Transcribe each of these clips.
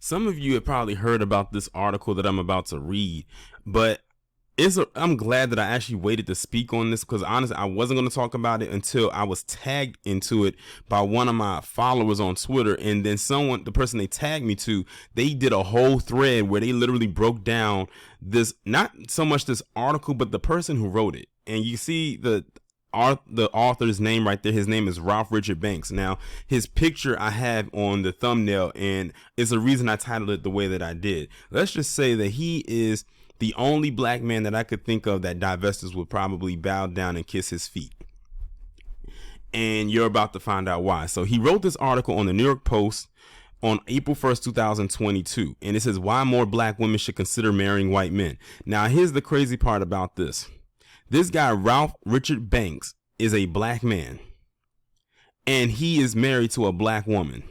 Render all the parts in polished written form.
Some of you have probably heard about this article that I'm about to read, but I'm glad that I actually waited to speak on this because honestly, I wasn't going to talk about it until I was tagged into it by one of my followers on Twitter. And then the person they tagged me to, they did a whole thread where they literally broke down this, not so much this article, but the person who wrote it. And you see the author's name right there. His name is Ralph Richard Banks. Now, his picture I have on the thumbnail, and it's the reason I titled it the way that I did. Let's just say that he is the only black man that I could think of that divestors would probably bow down and kiss his feet. And you're about to find out why. So he wrote this article on the New York Post on April 1st, 2022. And it says, why more black women should consider marrying white men. Now, here's the crazy part about this. This guy, Ralph Richard Banks, is a black man. And he is married to a black woman.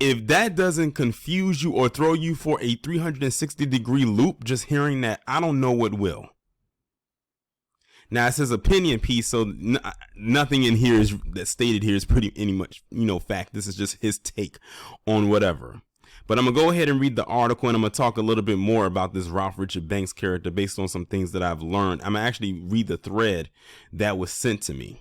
If that doesn't confuse you or throw you for a 360-degree loop, just hearing that, I don't know what will. Now, it's his opinion piece, so nothing in here that's stated here is pretty any much, fact. This is just his take on whatever. But I'm going to go ahead and read the article, and I'm going to talk a little bit more about this Ralph Richard Banks character based on some things that I've learned. I'm going to actually read the thread that was sent to me.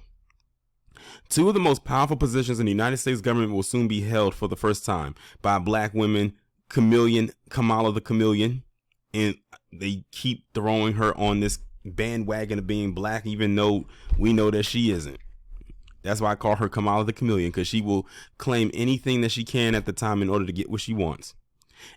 Two of the most powerful positions in the United States government will soon be held for the first time by black women, Kamala the Chameleon, and they keep throwing her on this bandwagon of being black, even though we know that she isn't. That's why I call her Kamala the Chameleon, because she will claim anything that she can at the time in order to get what she wants.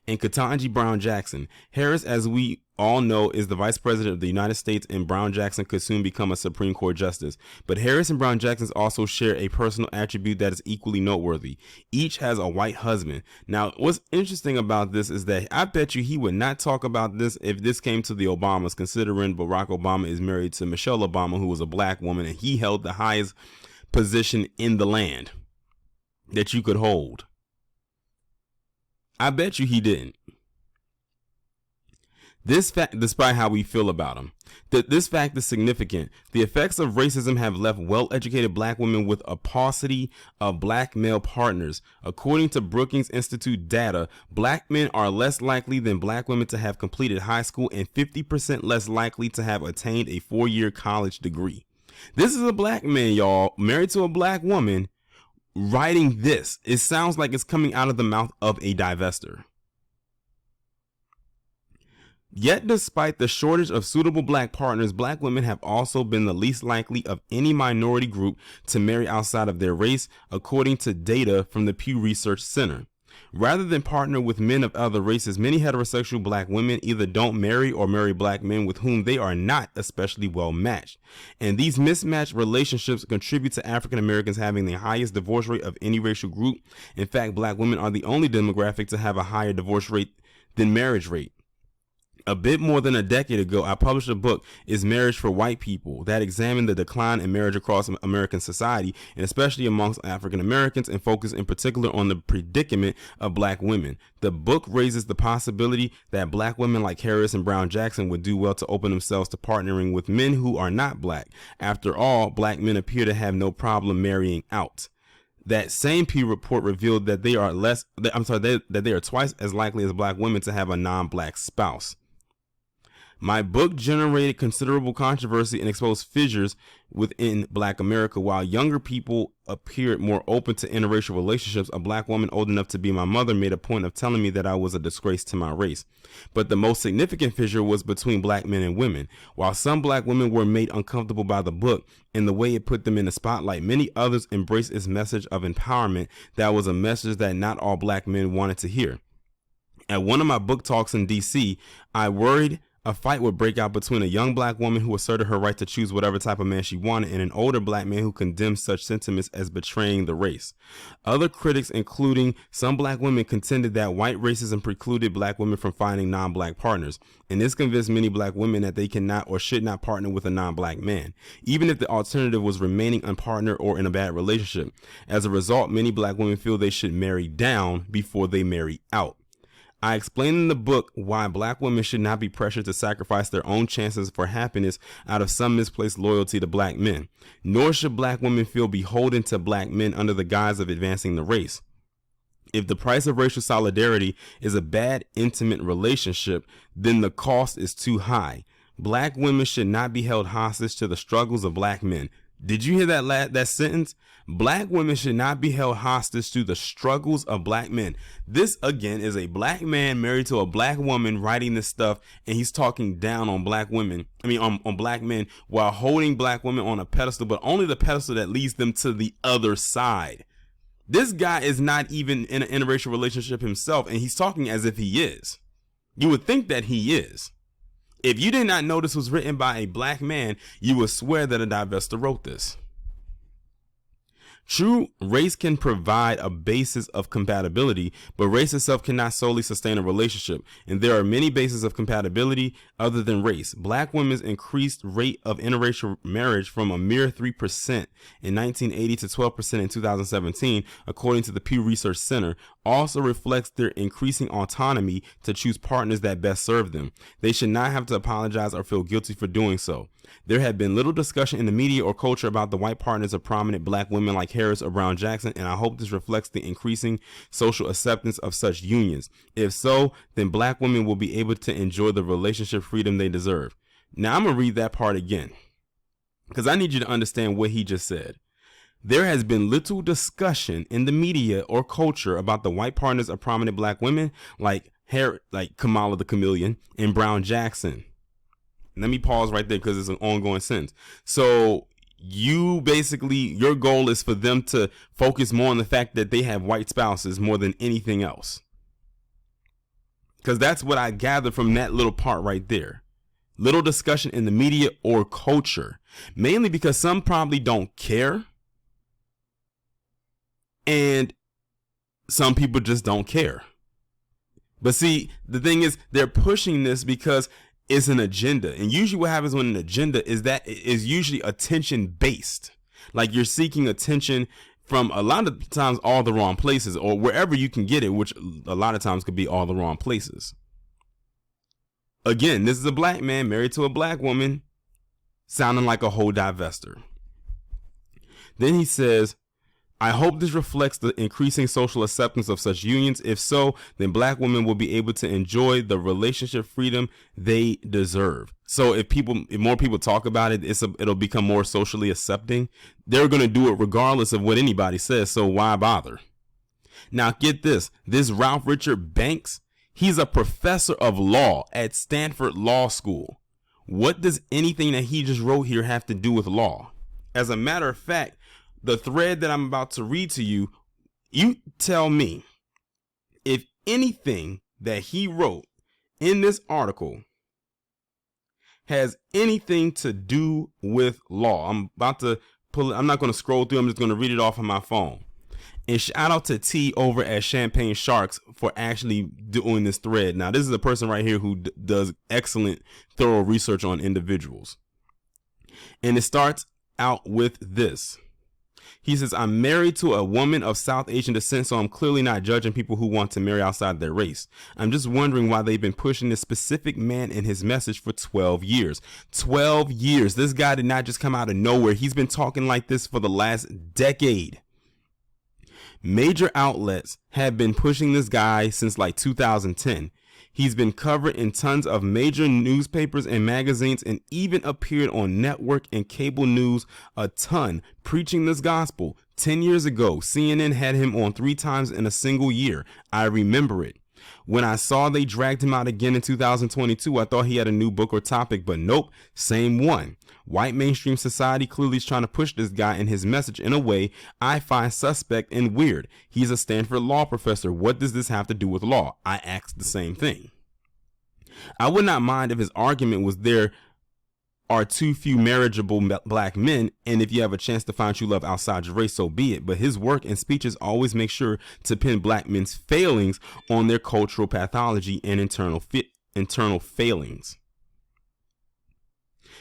And Ketanji Brown-Jackson. Harris, as we all know, is the vice president of the United States, and Brown-Jackson could soon become a Supreme Court justice. But Harris and Brown-Jackson also share a personal attribute that is equally noteworthy. Each has a white husband. Now, what's interesting about this is that I bet you he would not talk about this if this came to the Obamas, considering Barack Obama is married to Michelle Obama, who was a black woman, and he held the highest position in the land that you could hold. I bet you he didn't. This fact, despite how we feel about him, this fact is significant. The effects of racism have left well-educated black women with a paucity of black male partners. According to Brookings Institute data, black men are less likely than black women to have completed high school and 50% less likely to have attained a 4-year college degree. This is a black man, y'all, married to a black woman, writing this. It sounds like it's coming out of the mouth of a divestor. Yet, despite the shortage of suitable black partners, black women have also been the least likely of any minority group to marry outside of their race, according to data from the Pew Research Center. Rather than partner with men of other races, many heterosexual black women either don't marry or marry black men with whom they are not especially well matched. And these mismatched relationships contribute to African Americans having the highest divorce rate of any racial group. In fact, black women are the only demographic to have a higher divorce rate than marriage rate. A bit more than a decade ago, I published a book, Is Marriage for White People?, that examined the decline in marriage across American society, and especially amongst African Americans, and focused in particular on the predicament of black women. The book raises the possibility that black women like Harris and Brown-Jackson would do well to open themselves to partnering with men who are not black. After all, black men appear to have no problem marrying out. That same Pew report revealed that they are twice as likely as black women to have a non-black spouse. My book generated considerable controversy and exposed fissures within black America. While younger people appeared more open to interracial relationships, a black woman old enough to be my mother made a point of telling me that I was a disgrace to my race. But the most significant fissure was between black men and women. While some black women were made uncomfortable by the book and the way it put them in the spotlight, many others embraced its message of empowerment. That was a message that not all black men wanted to hear. At one of my book talks in DC, I worried a fight would break out between a young black woman who asserted her right to choose whatever type of man she wanted and an older black man who condemned such sentiments as betraying the race. Other critics, including some black women, contended that white racism precluded black women from finding non-black partners, and this convinced many black women that they cannot or should not partner with a non-black man, even if the alternative was remaining unpartnered or in a bad relationship. As a result, many black women feel they should marry down before they marry out. I explain in the book why black women should not be pressured to sacrifice their own chances for happiness out of some misplaced loyalty to black men, nor should black women feel beholden to black men under the guise of advancing the race. If the price of racial solidarity is a bad, intimate relationship, then the cost is too high. Black women should not be held hostage to the struggles of black men. Did you hear that sentence? Black women should not be held hostage to the struggles of black men. This, again, is a black man married to a black woman writing this stuff, and he's talking down on black women. On black men, while holding black women on a pedestal, but only the pedestal that leads them to the other side. This guy is not even in an interracial relationship himself, and he's talking as if he is. You would think that he is. If you did not know this was written by a black man, you would swear that a divester wrote this. True, race can provide a basis of compatibility, but race itself cannot solely sustain a relationship, and there are many bases of compatibility other than race. Black women's increased rate of interracial marriage from a mere 3% in 1980 to 12% in 2017, according to the Pew Research Center, also reflects their increasing autonomy to choose partners that best serve them. They should not have to apologize or feel guilty for doing so. There had been little discussion in the media or culture about the white partners of prominent black women like Harris or Brown-Jackson, and I hope this reflects the increasing social acceptance of such unions. If so, then black women will be able to enjoy the relationship freedom they deserve. Now I'm going to read that part again, because I need you to understand what he just said. There has been little discussion in the media or culture about the white partners of prominent black women like Kamala the Chameleon and Brown-Jackson. Let me pause right there because it's an ongoing sentence. So you basically, your goal is for them to focus more on the fact that they have white spouses more than anything else. Because that's what I gathered from that little part right there. Little discussion in the media or culture, mainly because some probably don't care. And some people just don't care. But see, the thing is, they're pushing this because it's an agenda. And usually what happens when an agenda is usually attention based. Like you're seeking attention from a lot of times all the wrong places, or wherever you can get it, which a lot of times could be all the wrong places. Again, this is a black man married to a black woman sounding like a whole divester. Then he says, I hope this reflects the increasing social acceptance of such unions. If so, then black women will be able to enjoy the relationship freedom they deserve. So if more people talk about it, it'll become more socially accepting. They're going to do it regardless of what anybody says. So why bother? Now get this Ralph Richard Banks, he's a professor of law at Stanford Law School. What does anything that he just wrote here have to do with law? As a matter of fact, the thread that I'm about to read to you, you tell me if anything that he wrote in this article has anything to do with law. I'm about to pull it. I'm not going to scroll through. I'm just going to read it off on my phone. And shout out to T over at Champagne Sharks for actually doing this thread. Now, this is a person right here who does excellent, thorough research on individuals. And it starts out with this. He says, I'm married to a woman of South Asian descent, so I'm clearly not judging people who want to marry outside their race. I'm just wondering why they've been pushing this specific man and his message for 12 years. 12 years. This guy did not just come out of nowhere. He's been talking like this for the last decade. Major outlets have been pushing this guy since like 2010. He's been covered in tons of major newspapers and magazines and even appeared on network and cable news a ton, preaching this gospel. 10 years ago, CNN had him on 3 times in a single year. I remember it. When I saw they dragged him out again in 2022, I thought he had a new book or topic, but nope, same one. White mainstream society clearly is trying to push this guy and his message in a way I find suspect and weird. He's a Stanford law professor. What does this have to do with law? I asked the same thing. I would not mind if his argument was there are too few marriageable black men, and if you have a chance to find true love outside your race, so be it. But his work and speeches always make sure to pin black men's failings on their cultural pathology and internal failings.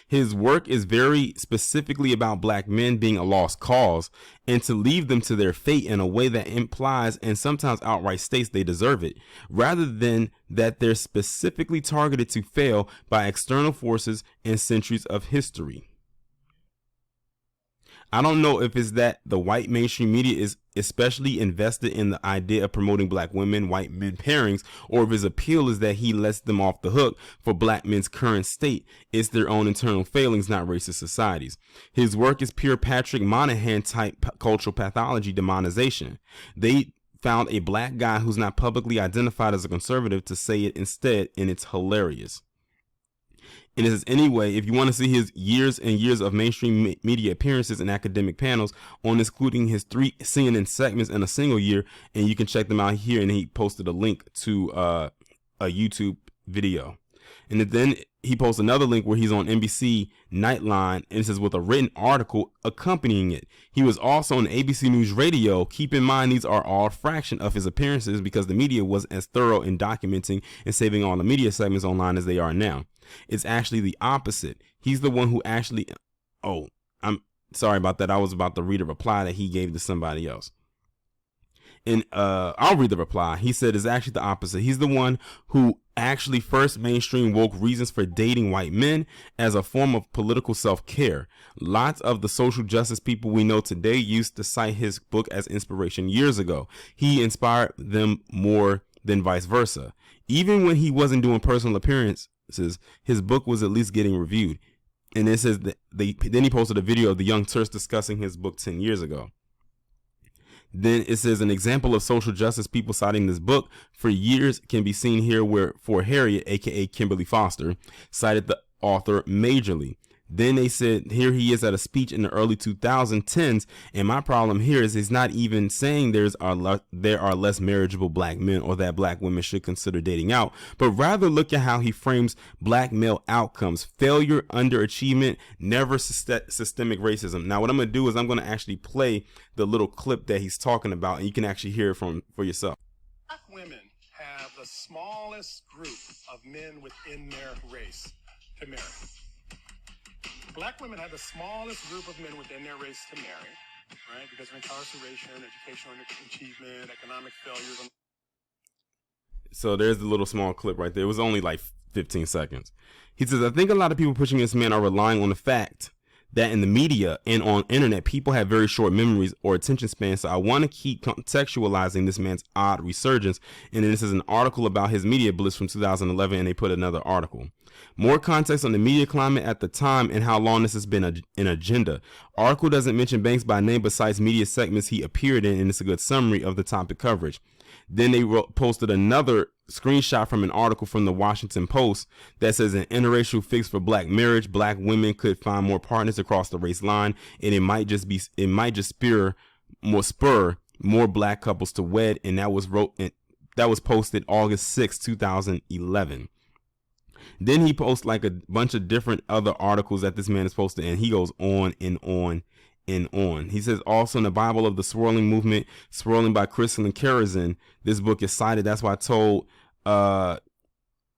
His work is very specifically about black men being a lost cause and to leave them to their fate in a way that implies and sometimes outright states they deserve it, rather than that they're specifically targeted to fail by external forces and centuries of history. I don't know if it's that the white mainstream media is especially invested in the idea of promoting black women, white men pairings, or if his appeal is that he lets them off the hook for black men's current state. It's their own internal failings, not racist societies. His work is pure Patrick Moynihan type cultural pathology demonization. They found a black guy who's not publicly identified as a conservative to say it instead, and it's hilarious. And it says, anyway, if you want to see his years and years of mainstream media appearances and academic panels on including his 3 CNN segments in a single year, and you can check them out here. And he posted a link to a YouTube video. And then he posts another link where he's on NBC Nightline, and it says with a written article accompanying it. He was also on ABC News Radio. Keep in mind, these are all a fraction of his appearances because the media wasn't as thorough in documenting and saving all the media segments online as they are now. It's actually the opposite. He's the one who actually, oh, I'm sorry about that. I was about to read a reply that he gave to somebody else. And I'll read the reply. He said it's actually the opposite. He's the one who actually first mainstream woke reasons for dating white men as a form of political self-care. Lots of the social justice people we know today used to cite his book as inspiration years ago. He inspired them more than vice versa. Even when he wasn't doing personal appearances, his book was at least getting reviewed. And it says that then he posted a video of the young Turks discussing his book 10 years ago. Then it says an example of social justice people citing this book for years can be seen here, where For Harriet, aka Kimberly Foster, cited the author majorly. Then they said here he is at a speech in the early 2010s, and my problem here is he's not even saying there are less marriageable black men or that black women should consider dating out, but rather look at how he frames black male outcomes: failure, underachievement, never systemic racism. Now what I'm going to do is I'm going to actually play the little clip that he's talking about, and you can actually hear it for yourself. Black women have the smallest group of men within their race to marry. Black women have the smallest group of men within their race to marry, right? Because of incarceration, educational achievement, economic failures. So there's the little small clip right there. It was only like 15 seconds. He says, I think a lot of people pushing this man are relying on the fact that in the media and on internet, people have very short memories or attention spans. So I want to keep contextualizing this man's odd resurgence. And this is an article about his media bliss from 2011, and they put another article. More context on the media climate at the time and how long this has been an agenda. Article doesn't mention Banks by name, but cites media segments he appeared in, and it's a good summary of the topic coverage. Then they posted another screenshot from an article from the Washington Post that says an interracial fix for black marriage. Black women could find more partners across the race line, and it might just spur more black couples to wed. And that was posted August 6, 2011. Then he posts like a bunch of different other articles that this man is posted, and he goes on and on and on. He says also in the Bible of the Swirling Movement, Swirling by Crystalline Kerosene, this book is cited. That's why I told, and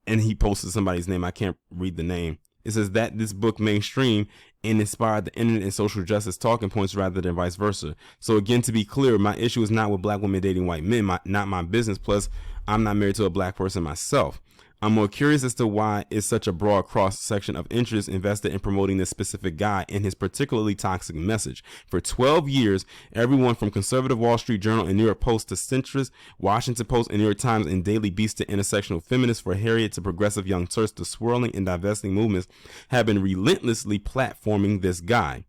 he posted somebody's name. I can't read the name. It says that this book mainstream and inspired the internet and social justice talking points rather than vice versa. So again, to be clear, my issue is not with black women dating white men, not my business. Plus, I'm not married to a black person myself. I'm more curious as to why it's such a broad cross section of interest invested in promoting this specific guy and his particularly toxic message. For 12 years, everyone from conservative Wall Street Journal and New York Post to centrist Washington Post and New York Times and Daily Beast to intersectional feminists, for Harriet to progressive young Turks to swirling and divesting movements, have been relentlessly platforming this guy.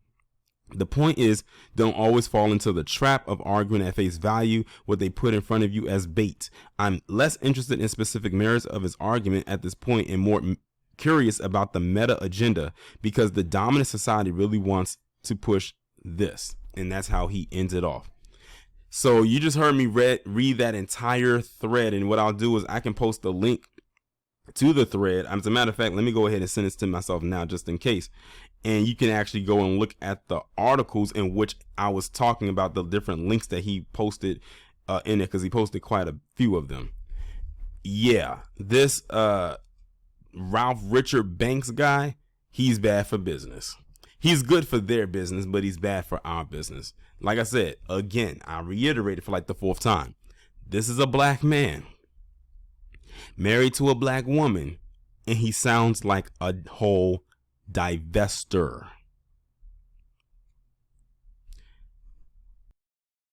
The point is, don't always fall into the trap of arguing at face value what they put in front of you as bait. I'm less interested in specific merits of his argument at this point and more curious about the meta agenda, because the dominant society really wants to push this. And that's how he ends it off. So you just heard me read that entire thread, and what I'll do is I can post the link to the thread. As a matter of fact, let me go ahead and send this to myself now just in case. And you can actually go and look at the articles in which I was talking about, the different links that he posted in it, because he posted quite a few of them. Yeah, this Ralph Richard Banks guy, he's bad for business. He's good for their business, but he's bad for our business. Like I said, again, I reiterate it for like the 4th time. This is a black man married to a black woman, and he sounds like a whole divester.